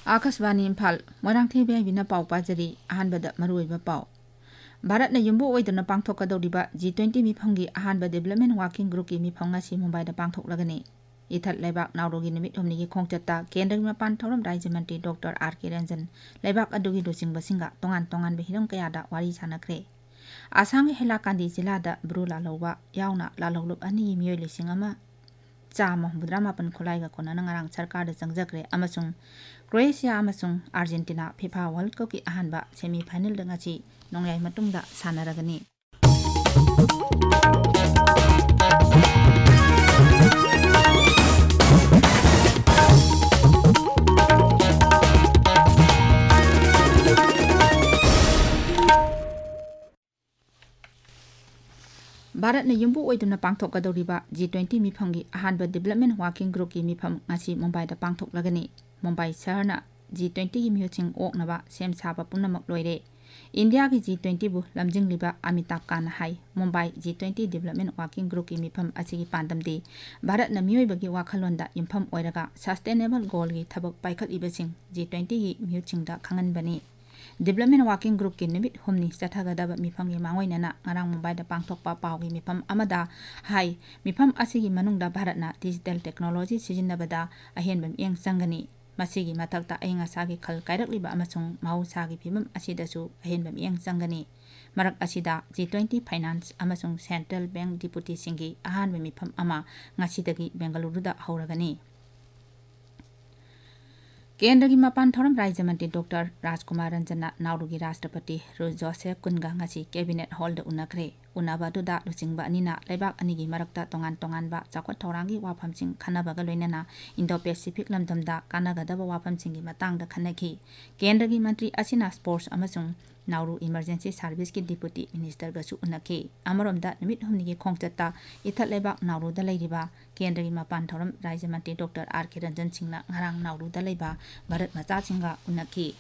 आकाशवाणी इम्फाल मोरांथी बेबिना पाव पाजरी अहानबद मरुइबा पाव भारतना युम्बु ओइदना पांथोकदौरिबा G20 मिफंगी अहानबा डेवलपमेंट वर्किंग ग्रुप की मिफंग asi मुंबईदा पांथोकलगनी इथत लेबाक नावरोगी निमित हमनिगी खोंगचत्ता केंद्र मपान थौरम राज्य मंत्री डॉक्टर आर.के. रंजन लेबाक अदुगी लुचिंगबसिंगा तोंगान तोंगान हिरम कयादा वारी सानखरे आसाम हेलाकांदी जिलादा ब्रू लालौबा यावना लालौलुप अनि मियोय लिसिंग अमा चाम हुद्रामापन खुलाइगा कोना नंगारांग सरकार चंगजक्रे अमसुंग क्रोएशिया अमसुंग अर्जेंटीना फिफा वर्ल्ड कप की अहानबा सेमीफाइनल दंगाची नोंयाय मतुंगदा सानरगनी भारत ने युम्बु ओइदुना पांथोकदौरिबा G20 मिफंगी अहानबा डेवलपमेंट वर्किंग ग्रुप की मिफम ngasi मुंबईदा पांथोकलगनी मुंबई शहरना G20 की मियोचिंग ओकनबा सेम साबा पुनमक लोइरे इंडिया की G20 बु लमजिंगलिबा अमिताभ कान हाई Mumbai G20 development working group की मिफम असिगी पांदमदी भारत न मियोइबगी वाखलोंदा इम्फम ओइरगा सस्टेनेबल गोल की थबक पाइखलिबसिंग G20 की मियोचिंगदा खंगनबनी डेवलपमेंट वर्किंग ग्रुप की निमित हमनी चथगदब मिफम की मांगोइनना ngarang मुंबईदा पांथोकपा पावगी मिफम अमदा हाई मिफम असिगी मनुंगदा भारतना डिजिटल टेक्नोलॉजी सिजिन्नबदा अहेनबम एंग संगनी मसिगी मथक्ता अयंगासागी खल कायरकलिबा अमसुंग माउसागी फिमम असिदसु अहेनबम एंग संगनी मरक असिदा G20 फाइनेंस अमसुंग सेंट्रल बैंक डिप्यूटी सिंगी अहानबम मिफम अमा ngasiदगी बेंगलुरुदा हौरगनी केंद्र की मपान थौरम राज्य मंत्री डॉक्टर राजकुमार रंजन नाउरुगी राष्ट्रपति जोसेफ कुनगा ngasi कैबिनेट हॉल उनखरे उनाबादुदा लुचिंगबा अनिना लेबाक अनिगी मरक्ता तोंगान तोंगानबा चाखवत थौरांगी वाफमसिंग खनाबगा लोइनना इंडो पैसिफिक लमदमदा कानागदब वाफमसिंगी मतांगदा खनखी केंद्र की मंत्री असिना स्पोर्ट्स अमसुंग नाउरु इमरजेंसी सर्विस की डिप्यूटी मिनिस्टर गसु उनखी अमरोमदा निमित हमनिगी खोंगचत्ता इथत लेबाक नाउरुदा लेरिबा केंद्र की मपान थौरम राज्य मंत्री डॉक्टर आर.के. रंजन सिंहना ngarang नाउरुदा लेबा भारत मचा सिंगा उनखी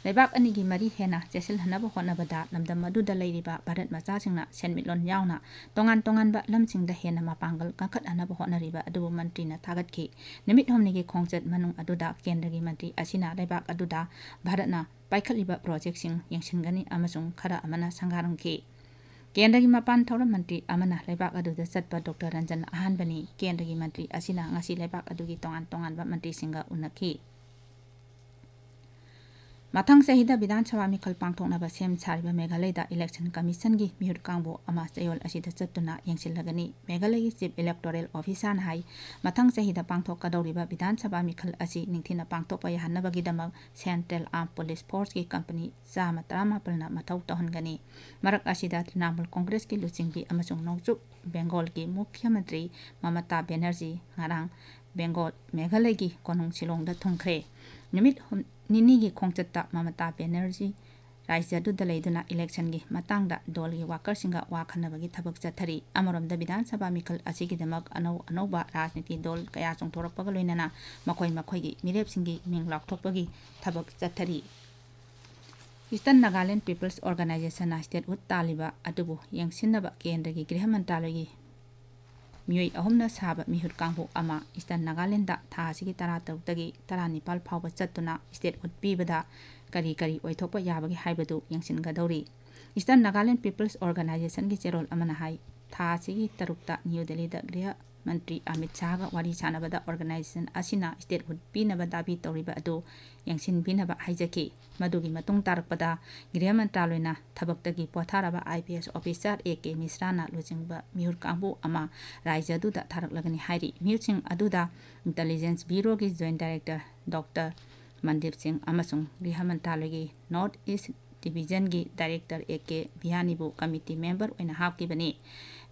लेबाक अनिगी मरी हेना चेसिल हनब होनबदा लमदम मदुदा लेरिबा भारत मचा सिंगना सेनमिटलोन यावना तोंगान तोंगानबा लमसिंगदा हेना मापांगल कंखत हनब होनरिबा अदुबु मंत्रीना थागतखी निमित हमनिगी खोंगचत मनुंग अदुदा केंद्र की मंत्री असिना लेबाक अदुदा भारतना पाइखलिबा प्रोजेक्ट सिंग यंगसिनगनी अमसुंग खरा अमना संगारंखी केंद्र की मपान थौरम मंत्री अमना लेबाक अदुदा चटपा डॉक्टर रंजन अहानबनी केंद्र की मंत्री असिना ngasi लेबाक अदुगी तोंगान तोंगानबा मंत्री सिंगा उनखी मथंग सहिदा विधानसभा मिखल पांथोकनबा सेम सारिबा मेघालयदा इलेक्शन कमीशन की मिहुट कांगबो अमा चयोल असिदा चत्तुना यंगसिलगनी मेघालय की चीफ इलेक्टोरल ऑफिसर हाई मथंग सहिदा पांथोकदौरिबा विधानसभा मिखल असि निंथिना पांथोकपा याहनबगीदमक सेंट्रल आर्म पुलिस फोर्स की कंपनी 138 मथौ तहनगनी मरक असिदा तृणमूल कांग्रेस की लुचिंगबी अमसुंग नोंगचुक बेंगल की मुख्यमंत्री ममता बनर्जी ngarang बेंगल मेघालय की कोनुंग शिलोंगदा थुंखरे निमित निनी की खोंगचत्ता ममता बनर्जी राज्यदुदा लेदुना इलेक्शन की मतांगदा दल की वाकर सिंगा वाखनबगी थबक चथरी अमरोमदा विधानसभा मिखल असिगिदमक अनौबा राजनीति दल कया चोंथोरकपगा लोइनना मखोय मखोयगी मिरेपसिंगी मिंग लाउथोकपगी थबक चथरी eastern Nagaland people's organisation statehood तालिबा अदुबु यंगसिनबा केंद्र की गृह मंत्रालय की मियोय अहुमना साबा मिहुट कांगबो अमा ईस्टर्न नागालैंड था असिगी 13 19 फावबा चत्तुना स्टेट हुड पीबदा करी करी ओइथोकपा याबगी हाइबदु यंगसिनगदौरी ईस्टर्न नागालैंड पीपल्स ऑर्गेनाइजेशन की चेरोल अमना हाई था असिगी 3 न्यू दिल्ली दा गृह मंत्री अमित शाह का वारी सानबदा ऑर्गेनाइजेशन असिना स्टेट हुड पीनबा दाबी तौरिबा अदु यंगसिन पीनबा हाइजकी मदुगी मतुंग तारकपदा गृह मंत्रालयना थबक्तगी पोथारबा आईपीएस ऑफिसर ए.के. मिश्राना लुचिंगबा मिहुर कांगबु अमा राज्यदुदा थारकलगनी हाइरी मिहुचिंग अदुदा इंटेलिजेंस ब्यूरो की joint director doctor Mandeep Singh अमसुंग गृह मंत्रालय की नॉर्थ ईस्ट डिवीजन की डायरेक्टर ए.के. भियानीबु कमिटी मेंबर ओइना हापकिबनी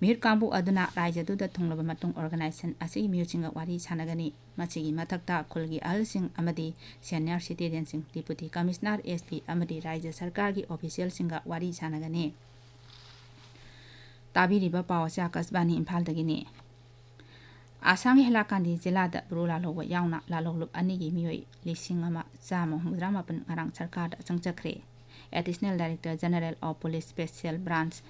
मिहुर कांगबु अदुना राज्यदुदा थुंगलबा मतुंग ऑर्गेनाइजेशन असि मिहुचिंग वारी सानगनी मसिगी मथक्ता खुलगी अहलसिंग अमदी senior citizen Singh deputy commissioner SP अमदी राज्य सरकार की ऑफिशियल सिंगा वारी सानगनी ताबिरिबा पावसे आकाशवाणी इम्फालदगिनी आसाम हेलाकांदी जिलादा ब्रू लालौबा यावना लालौलुप अनिगी मियोय लिसिंग अमा चाम हुद्रामापन ngarang सरकार चंगचखरे additional director general of police special branch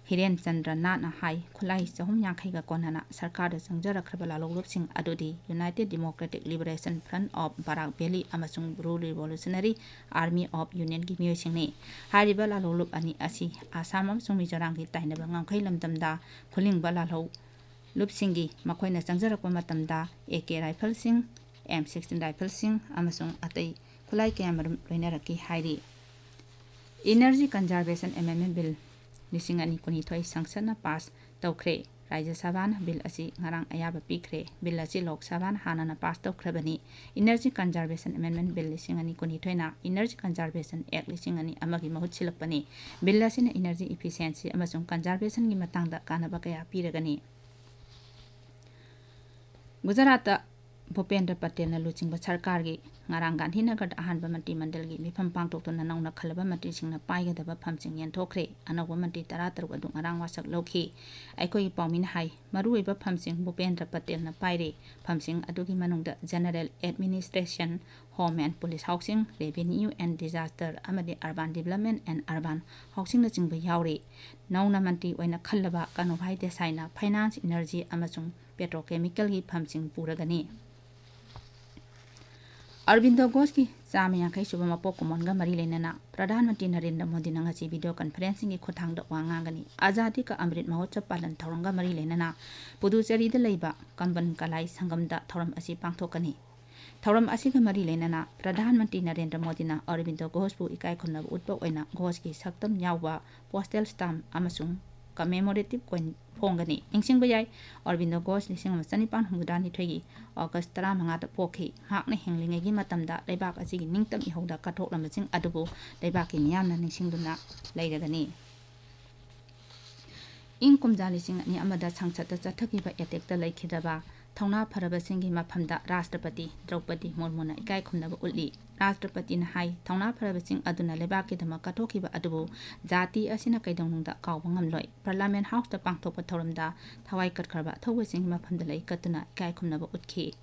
Hiren Chandra Nana Hai Kulai Sahum Yankaiga Konana Sarkar Sangjara Krabala Lopsing Adudi United Democratic Liberation Front of Barak Belly Amasung Rule Revolutionary Army of Union Gimusing Hariba Lolup Ani Asi Asamam Sumijarangi Tainabang Kailam Damda Kuling Balalo Lupsingi Makoina Sangjara Matamda AK Rifle Sing M16 Rifle Sing Amasung Atay Kulai Cameron Renaraki Hairi Energy Conservation Amendment Bill Lising ani kunithoi sangsana pass tawkhre Rajya Sabha bill asi ngarang ayaba pikre bill asi Lok Sabha hanana pass tawkhrabani Energy Conservation Amendment Bill lising ani kunithoi na Energy Conservation Act lising ani amagi mahut silakpani bill asi na energy efficiency amasung conservation gi matangda kanaba kaya piragani Gujarat Bhupendra Patel na luchingba sarkar gi ngarang Gandhinagar ahanba manti mandal gi mifam pangtok na nauna khalaba manti singna paigadaba phamsing yenthokre anawa manti 13 adu ngarang wasak lokhi aikoi pawmin hai maruiba phamsing Bhupendra Patel na paire phamsing adugi manungda General Administration Home and Police Housing Revenue and Disaster amadi Urban Development and Urban Housing na jingba yaure nauna manti oina khallaba Kanobhai Desai na Finance Energy amasung Petrochemical gi phamsing puragani Arvindo Ghosh ki Samya Kai Shubha Mapok Monga Mari Lenana Pradhan Mantri Narendra Modi Nangasi video conferencing ki Khothang da Wangangani Azadi ka Amrit Mahotsav Palan Thoranga Mari Lenana Puducherry da Leiba Kamban Kalai Sangam da Thoram asi pangthokani Thoram asi ka Mari Lenana Pradhan Mantri Narendra Modi na Arvindo Ghosh bu ikai khunna utpa oina Ghosh ki saktam yawba postal stamp amasung commemorative coin Pongani, Inching Bayai, Arvindo Ghosh lising Sanipan Humudani Twigi, August Taramangata Poki, Hackney Hingling Matamda, Lebak as in Ningtam Ihoda Katok Lamazing Adubu, Lebak in Yamna Nishinguna, later Gani. Inkum Jalising and Yamada Sangsata Taki by Etek the Lake Kidaba, Tona Parabasingi Mapamda, Rastrapati, Draupadi, Mormona, Ikai Kumnava Uli, Rastrapati in High, Tona Parabasing Aduna Lebaki the Makatoki Adubu, Zati Asina Kaidonga Kawangam Loy, Parliament House the Pangtopa Toramda, Tawai Katkarba, Towasing Mapamdalay Katuna, Ikai Kumnava Utki.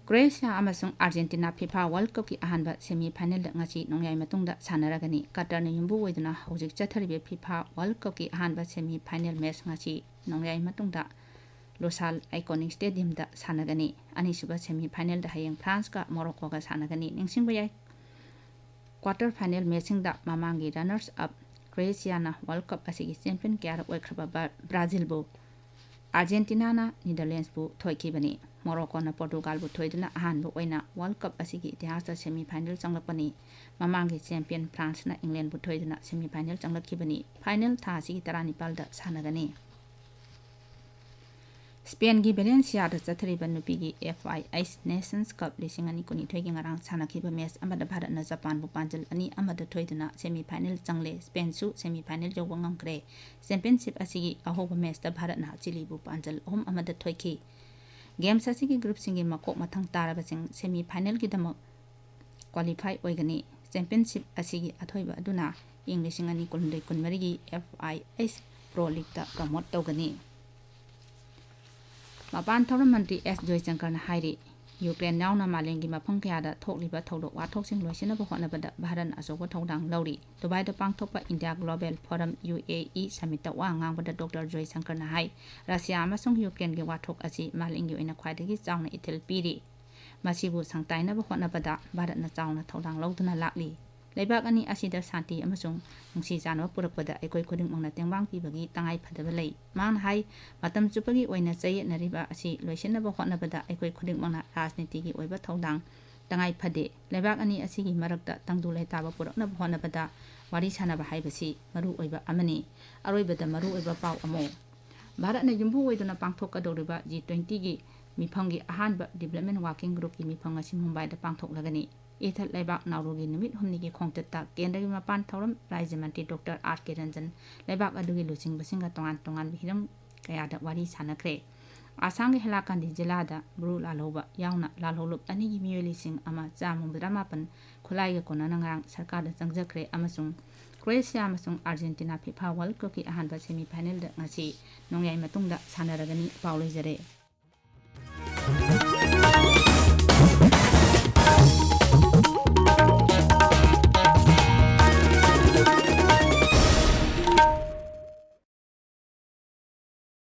Croatia Amasung Argentina FIFA World Cup ki ahanba semi final ngasi nongyai matungda sanaragani Qatar na yumbu weduna hojik chatharibe FIFA World Cup ki ahanba semi final match ngasi nongyai matungda Losal Iconic Stadium da sanagani anisuba semi final da hayang France ka Morocco ga sanagani ningsingba yai quarter final matching da mamangi runners up Croatia na World Cup asigi champion kyara oikraba Brazil bu Argentina na Netherlands bu thoikibani Morocco na Portugal bu thoiduna ahanbu oina World Cup asigi itihas da semi final changlakpani mamangi champion France na England bu thoiduna semi final changlakibani final tha asigi 19 da sanagani Spain gi Valencia da chathariba nupigi FIS Nations Cup lisingani kuni thoigi ngarang sanakiba match amada Bharat na Japan bu panjal ani amada thoiduna semi final changle Spain su semi final jawang ngre championship asigi ahoba match da Bharat na Chile bu panjal amada thoiki games asigi group singi makok mathang taraba sing semi final gi dama qualify oigani championship asigi athoiba aduna inglisingani kunmari gi FIS Pro League da promote tawgani Mapan Thoram Mantri S. Joysankar na Hairi, Ukraine now na Malengi Mapunkiada, Tokliba Todo, Watoxing Loisina Bohonabada, Baran Asogo Todang Lodi, Dubai the Pangtopa India Global Forum UAE Summit Wang with the Dr. Joysankar na Hai, Russia Amasung Ukraine Watok Asi, Malingu in a quadrigi town Itil Piri, Masibu Sangtaina Bohonabada, Barat na town Todang Loduna Lakli. Lebak ani asida santi amasung nungsi janwa purakpada aikoi koding mongna tengbang pibagi tangai phadaba lei mang hai matam chupagi oina chai nariba asi loisinaba hotnabada aikoi koding mongna rajniti gi oiba thodang tangai phade lebak ani asigi marakta tangdu lai taba purakna hotnabada wari sanaba haibasi maru oiba amani aroibada maru oiba pau amo Bharat na yumbu oiduna pangthok kadoriba G20 gi miphamgi ahanba development working group gi mifhang asi Mumbai da pangthok lagani Ethat Lebak Naurugi Numit Humnigi Kongtata Kendagi Mapan Thoram Rajamanti Dr. R.K. Ranjan Lebak Adugi Lucing Basinga Tongan Hiram Kayada Wari Sanakre Asangi Helakandi Jelada Bru Laloba Yauna Lalolup Anigi Mulising Ama Jamu Bramapan Kulaya Konanang Sarkada Zangjakre Amasung Croatia Amasung Argentina FIFA World Cup ki ahanba semi final da ngasi nongyai matungda sanaragani Paulo Jare